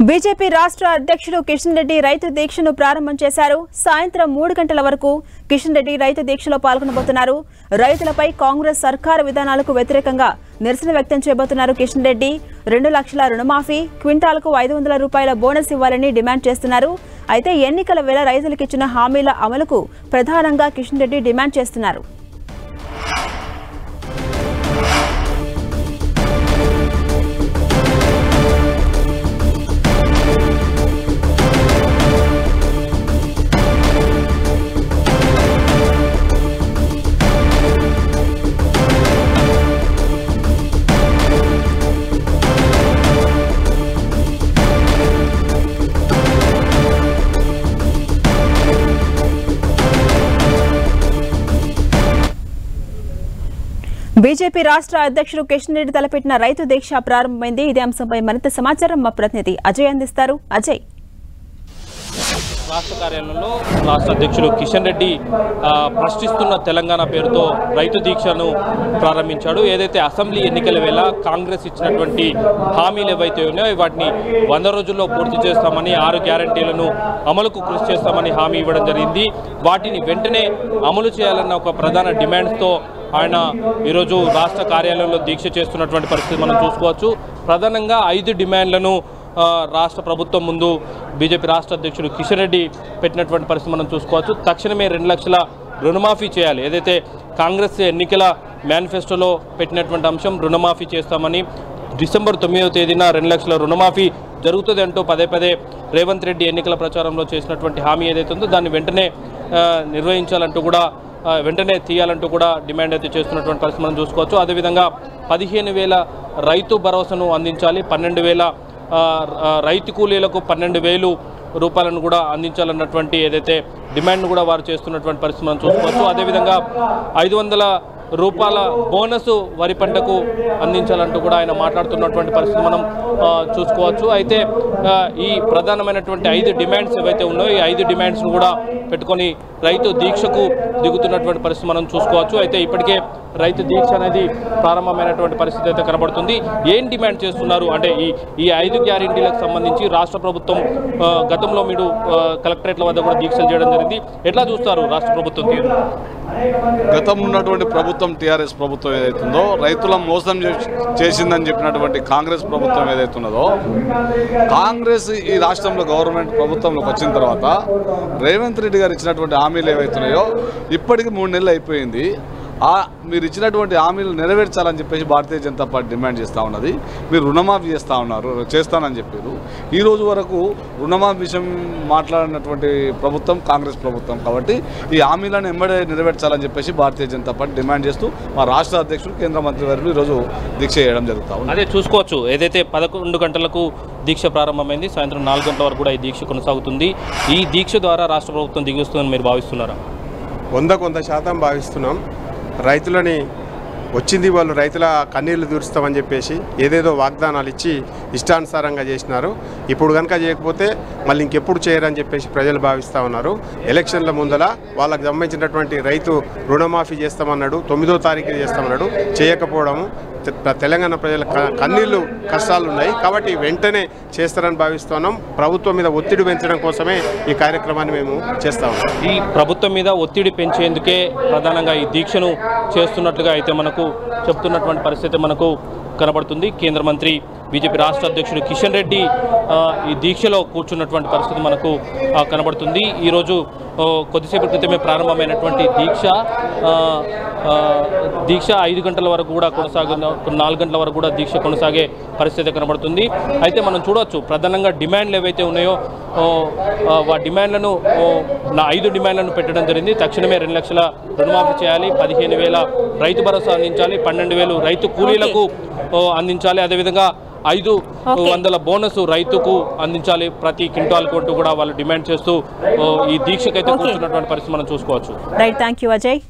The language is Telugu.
బీజేపీ రాష్ట్ర అధ్యక్షుడు కిషన్ రెడ్డి రైతు దీక్షను ప్రారంభం చేశారు. సాయంత్రం 3 గంటల వరకు కిషన్ రెడ్డి రైతు దీక్షలో పాల్గొనబోతున్నారు. రైతులపై కాంగ్రెస్ సర్కారు విధానాలకు వ్యతిరేకంగా నిరసన వ్యక్తం చేయబోతున్నారు. కిషన్ రెడ్డి 2 లక్షల రుణమాఫీ, క్వింటాలకు 500 రూపాయల బోనస్ ఇవ్వాలని డిమాండ్ చేస్తున్నారు. అయితే ఎన్నికల వేళ రైతులకు ఇచ్చిన హామీల అమలుకు ప్రధానంగా కిషన్ రెడ్డి డిమాండ్ చేస్తున్నారు. బీజేపీ రాష్ట్ర అధ్యక్షుడు కిషన్ రెడ్డి తలపెట్టిన రైతు దీక్ష ప్రారంభమైంది. ఇదే అంశంపై మరింత సమాచారం మా ప్రతినిధి అజయ్ అందిస్తారు. అజయ్, రాష్ట్ర కార్యాలయంలో రాష్ట్ర అధ్యక్షుడు కిషన్ రెడ్డి ప్రశ్నిస్తున్న తెలంగాణ పేరుతో రైతు దీక్షను ప్రారంభించాడు. ఏదైతే అసెంబ్లీ ఎన్నికల వేళ కాంగ్రెస్ ఇచ్చినటువంటి హామీలు ఏవైతే ఉన్నాయో వాటిని 100 రోజుల్లో పూర్తి చేస్తామని, 6 గ్యారంటీలను అమలుకు కృషి చేస్తామని హామీ ఇవ్వడం జరిగింది. వాటిని వెంటనే అమలు చేయాలన్న ఒక ప్రధాన డిమాండ్స్తో ఆయన ఈరోజు రాష్ట్ర కార్యాలయంలో దీక్ష చేస్తున్నటువంటి పరిస్థితి మనం చూసుకోవచ్చు. ప్రధానంగా 5 డిమాండ్లను రాష్ట్ర ప్రభుత్వం ముందు బీజేపీ రాష్ట్ర అధ్యక్షుడు కిషన్ రెడ్డి పెట్టినటువంటి పరిస్థితి మనం చూసుకోవచ్చు. తక్షణమే 2 లక్షల రుణమాఫీ చేయాలి. ఏదైతే కాంగ్రెస్ ఎన్నికల మేనిఫెస్టోలో పెట్టినటువంటి అంశం రుణమాఫీ చేస్తామని, డిసెంబర్ 9వ తేదీన 2 లక్షల రుణమాఫీ జరుగుతుంది అంటూ పదే రేవంత్ రెడ్డి ఎన్నికల ప్రచారంలో చేసినటువంటి హామీ ఏదైతే ఉందో దాన్ని వెంటనే నిర్వహించాలంటూ కూడా, వెంటనే తీయాలంటూ కూడా డిమాండ్ అయితే చేస్తున్నటువంటి పరిస్థితి మనం చూసుకోవచ్చు. అదేవిధంగా 15,000 రైతు భరోసాను అందించాలి, 12,000 రైతు కూలీలకు 12,000 రూపాయలను కూడా అందించాలన్నటువంటి ఏదైతే డిమాండ్ను కూడా వారు చేస్తున్నటువంటి పరిస్థితి మనం చూసుకోవచ్చు. అదేవిధంగా 500 రూపాయల బోనస్ వరి పంటకు అందించాలంటూ కూడా ఆయన మాట్లాడుతున్నటువంటి పరిస్థితి మనం చూసుకోవచ్చు. అయితే ఈ ప్రధానమైనటువంటి 5 డిమాండ్స్ ఏవైతే ఉన్నాయో ఈ 5 డిమాండ్స్ను కూడా పెట్టుకొని రైతు దీక్షకు దిగుతున్నటువంటి పరిస్థితి మనం చూసుకోవచ్చు. అయితే ఇప్పటికే రైతు దీక్ష అనేది ప్రారంభమైనటువంటి పరిస్థితి అయితే కనబడుతుంది. ఏం డిమాండ్ చేస్తున్నారు అంటే ఈ 5 గ్యారెంటీలకు సంబంధించి రాష్ట్ర ప్రభుత్వం గతంలో మీరు కలెక్టరేట్ల వద్ద కూడా దీక్షలు చేయడం జరిగింది. ఎట్లా చూస్తారు రాష్ట్ర ప్రభుత్వం తీరు? గతంలో ఉన్నటువంటి ప్రభుత్వం టీఆర్ఎస్ ప్రభుత్వం ఏదైతుందో రైతుల మోసం చేసిందని చెప్పినటువంటి కాంగ్రెస్ ప్రభుత్వం ఏదైతున్నదో, కాంగ్రెస్ ఈ రాష్ట్రంలో గవర్నమెంట్ ప్రభుత్వంలోకి వచ్చిన తర్వాత రేవంత్ రెడ్డి గారు ఇచ్చినటువంటి హామీలు ఏవైతున్నాయో ఇప్పటికి 3 నెలలు అయిపోయింది. మీరు ఇచ్చినటువంటి హామీలు నెరవేర్చాలని చెప్పేసి భారతీయ జనతా పార్టీ డిమాండ్ చేస్తూ ఉన్నది. మీరు రుణమాఫీ చేస్తానని చెప్పారు. ఈ రోజు వరకు రుణమాఫీ విషయం మాట్లాడినటువంటి ప్రభుత్వం కాంగ్రెస్ ప్రభుత్వం కాబట్టి ఈ హామీలను ఎంబడే నెరవేర్చాలని చెప్పేసి భారతీయ జనతా పార్టీ డిమాండ్ చేస్తూ మా రాష్ట్ర అధ్యక్షుడు కేంద్ర మంత్రి గారు ఈరోజు దీక్ష చేయడం జరుగుతూ ఉంది. అదే చూసుకోవచ్చు. ఏదైతే 11 గంటలకు దీక్ష ప్రారంభమైంది, సాయంత్రం 4 గంటల వరకు కూడా ఈ దీక్ష కొనసాగుతుంది. ఈ దీక్ష ద్వారా రాష్ట్ర ప్రభుత్వం దిగుస్తుందని మీరు భావిస్తున్నారా? 100% భావిస్తున్నాం. రైతులని వచ్చింది వాళ్ళు రైతుల కన్నీళ్లు దూరుస్తామని చెప్పేసి ఏదేదో వాగ్దానాలు ఇచ్చి ఇష్టానుసారంగా చేసినారు. ఇప్పుడు కనుక చేయకపోతే మళ్ళీ ఇంకెప్పుడు చేయరని చెప్పేసి ప్రజలు భావిస్తూ ఉన్నారు. ఎలక్షన్ల ముందల వాళ్ళకి సంబంధించినటువంటి రైతు రుణమాఫీ చేస్తామన్నాడు, 9వ తారీఖు చేస్తామన్నాడు, చేయకపోవడము తెలంగాణ ప్రజల కన్నీళ్లు కష్టాలు ఉన్నాయి. కాబట్టి వెంటనే చేస్తారని భావిస్తున్నాం. ప్రభుత్వం మీద ఒత్తిడి పెంచడం కోసమే ఈ కార్యక్రమాన్ని మేము చేస్తా ఉన్నాం. ఈ ప్రభుత్వం మీద ఒత్తిడి పెంచేందుకే ప్రధానంగా ఈ దీక్షను చేస్తున్నట్లుగా అయితే మనకు చెప్తున్నటువంటి పరిస్థితి మనకు కనబడుతుంది. కేంద్ర మంత్రి బీజేపీ రాష్ట్ర అధ్యక్షుడు కిషన్ రెడ్డి ఈ దీక్షలో కూర్చున్నటువంటి పరిస్థితి మనకు కనబడుతుంది. ఈరోజు కొద్దిసేపటి క్రితమే ప్రారంభమైనటువంటి దీక్ష 5 గంటల వరకు కూడా 4 గంటల వరకు కూడా దీక్ష కొనసాగే పరిస్థితి కనబడుతుంది. అయితే మనం చూడవచ్చు ప్రధానంగా డిమాండ్లు ఏవైతే ఉన్నాయో ఆ డిమాండ్లను 5 డిమాండ్లను పెట్టడం జరిగింది. తక్షణమే 2 లక్షల రుణమాఫీ చేయాలి, 15,000 రైతు భరోసా అందించాలి, 12,000 రైతు కూలీలకు అందించాలి, అదేవిధంగా 500 బోనస్ రైతుకు అందించాలి ప్రతి క్వింటాల్ కొట్టు కూడా వాళ్ళు డిమాండ్ చేస్తూ ఈ దీక్షకైతే కూర్చున్నటువంటి పరిస్థితి మనం చూసుకోవచ్చు. Right, thank you Ajay.